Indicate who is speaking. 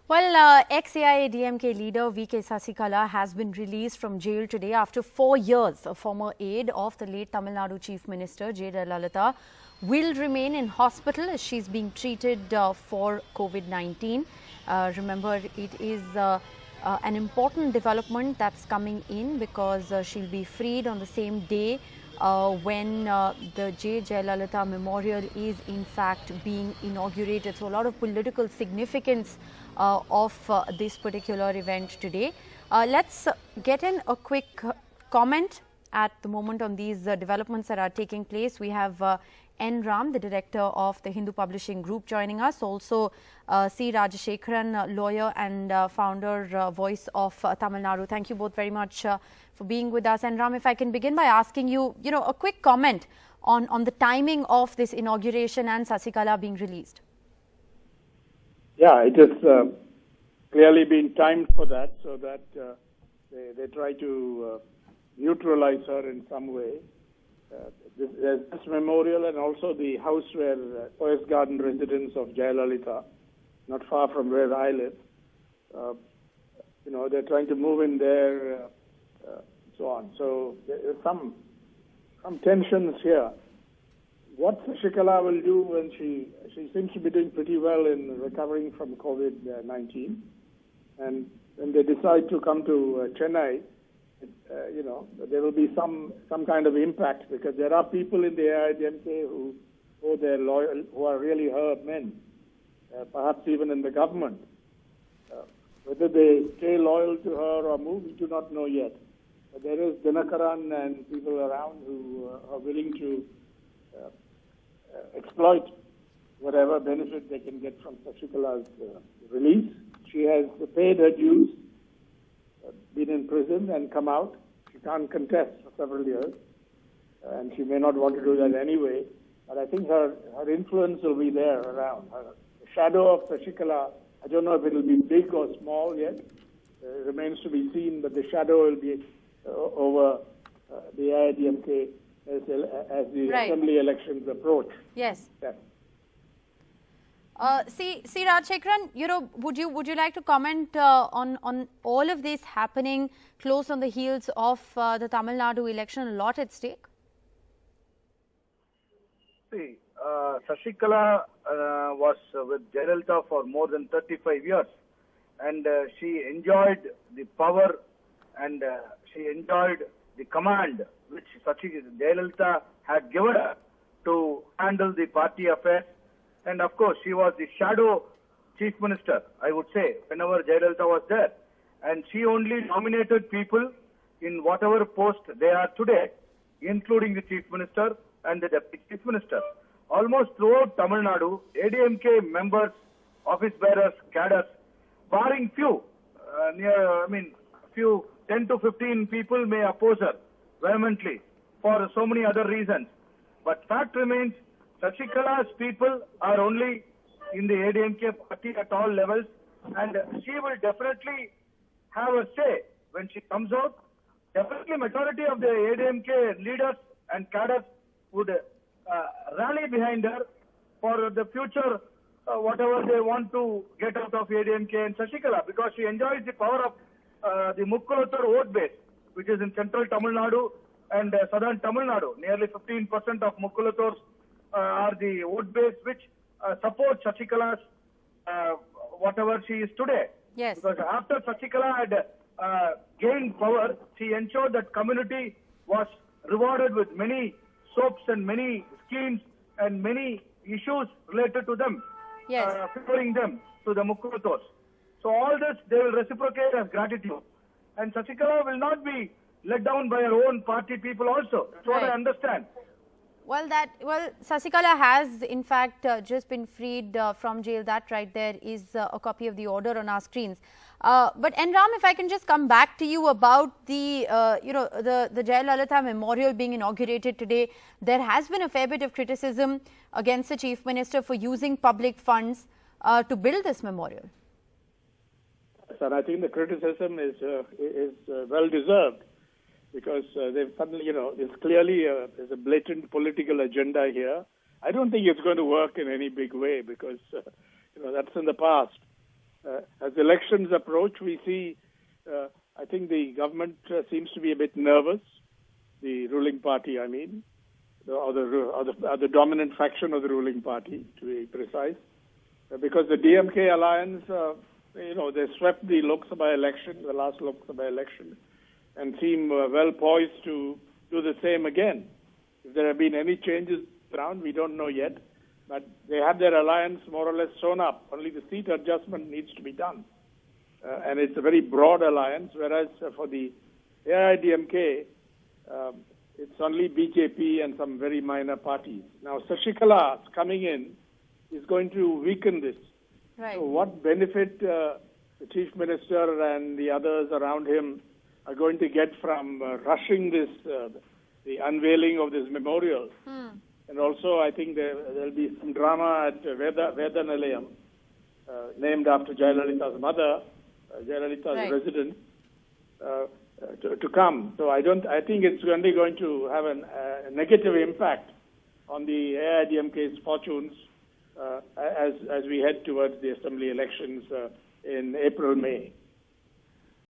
Speaker 1: Well, ex-AIADMK leader V.K. Sasikala has been released from jail today after 4 years. A former aide of the late Tamil Nadu Chief Minister Jayalalithaa will remain in hospital as she's being treated for COVID-19. Remember, it is an important development that's coming in because she'll be freed on the same day when the Jayalalithaa Memorial is in fact being inaugurated. So a lot of political significance of this particular event today. Let's get in a quick comment at the moment on these developments that are taking place. We have N. Ram, the director of the Hindu Publishing Group, joining us. Also, C. Rajashekharan, lawyer and founder, voice of Tamil Nadu. Thank you both very much for being with us. And Ram, if I can begin by asking you, a quick comment on the timing of this inauguration and Sasikala being released.
Speaker 2: Yeah, it is clearly been timed for that, so that they try to neutralize her in some way. There's this memorial and also the house where Forest Garden residents of Jayalalithaa, not far from where I live. They're trying to move in there, so on. So there's some tensions here. What Sasikala will do when she seems to be doing pretty well in recovering from COVID-19, and when they decide to come to Chennai, there will be some kind of impact, because there are people in the AIADMK who are really her men, perhaps even in the government. Whether they stay loyal to her or move, we do not know yet. But there is Dinakaran and people around who are willing to exploit whatever benefit they can get from Sasikala's release. She has paid her dues, been in prison and come out. She can't contest for several years, and she may not want to do that anyway. But I think her influence will be there around. The shadow of Sasikala, I don't know if it will be big or small yet. It remains to be seen, but the shadow will be over the AIADMK as the assembly elections approach.
Speaker 1: Yes. Yeah. C. Rajashekharan, would you like to comment on all of this happening close on the heels of the Tamil Nadu election? A lot at stake.
Speaker 3: See, Sasikala was with Jayalalithaa for more than 35 years, and she enjoyed the power and she enjoyed the command which Jayalalithaa had given her to handle the party affairs. And of course, she was the shadow chief minister, I would say, whenever Jayalalithaa was there. And she only nominated people in whatever post they are today, including the chief minister and the deputy chief minister. Almost throughout Tamil Nadu, ADMK members, office bearers, cadres, barring few, few 10 to 15 people may oppose her vehemently for so many other reasons. But fact remains, Sasikala's people are only in the ADMK party at all levels, and she will definitely have a say when she comes out. Definitely majority of the ADMK leaders and cadres would rally behind her for the future, whatever they want to get out of ADMK and Sasikala, because she enjoys the power of the Mukkulathur vote base, which is in central Tamil Nadu and southern Tamil Nadu. Nearly 15% of Mukkulathurs are the vote base which supports Sasikala's whatever she is today.
Speaker 1: Yes.
Speaker 3: Because after Sasikala had gained power, she ensured that community was rewarded with many soaps and many schemes and many issues related to them, favoring them to the Mukkulathurs. So all this they will reciprocate as gratitude. And Sasikala will not be let down by her own party people also. That's what I understand.
Speaker 1: Well, Sasikala has in fact just been freed from jail. That right there is a copy of the order on our screens. But N. Ram, if I can just come back to you about the the Jayalalithaa Memorial being inaugurated today, there has been a fair bit of criticism against the Chief Minister for using public funds to build this memorial.
Speaker 2: And I think the criticism is well deserved, because they've suddenly, there's clearly there's a blatant political agenda here. I don't think it's going to work in any big way, because that's in the past. as elections approach, we see, I think the government seems to be a bit nervous, the ruling party, I mean, or the dominant faction of the ruling party, to be precise, because the DMK alliance, they swept the Lok Sabha election, the last Lok Sabha election, and seem well poised to do the same again. If there have been any changes around, we don't know yet, but they have their alliance more or less sewn up. Only the seat adjustment needs to be done. And it's a very broad alliance, whereas for the AIADMK, it's only BJP and some very minor parties. Now, Sasikala coming in is going to weaken this.
Speaker 1: Right.
Speaker 2: So what benefit the Chief Minister and the others around him are going to get from rushing this, the unveiling of this memorial? And also, I think there'll be some drama at Veda Nilayam, named after Jayalalitha's mother, Jayalalitha's residence, to come. So I think it's only going to have a negative impact on the AIADMK's fortunes as we head towards the assembly elections in April, May.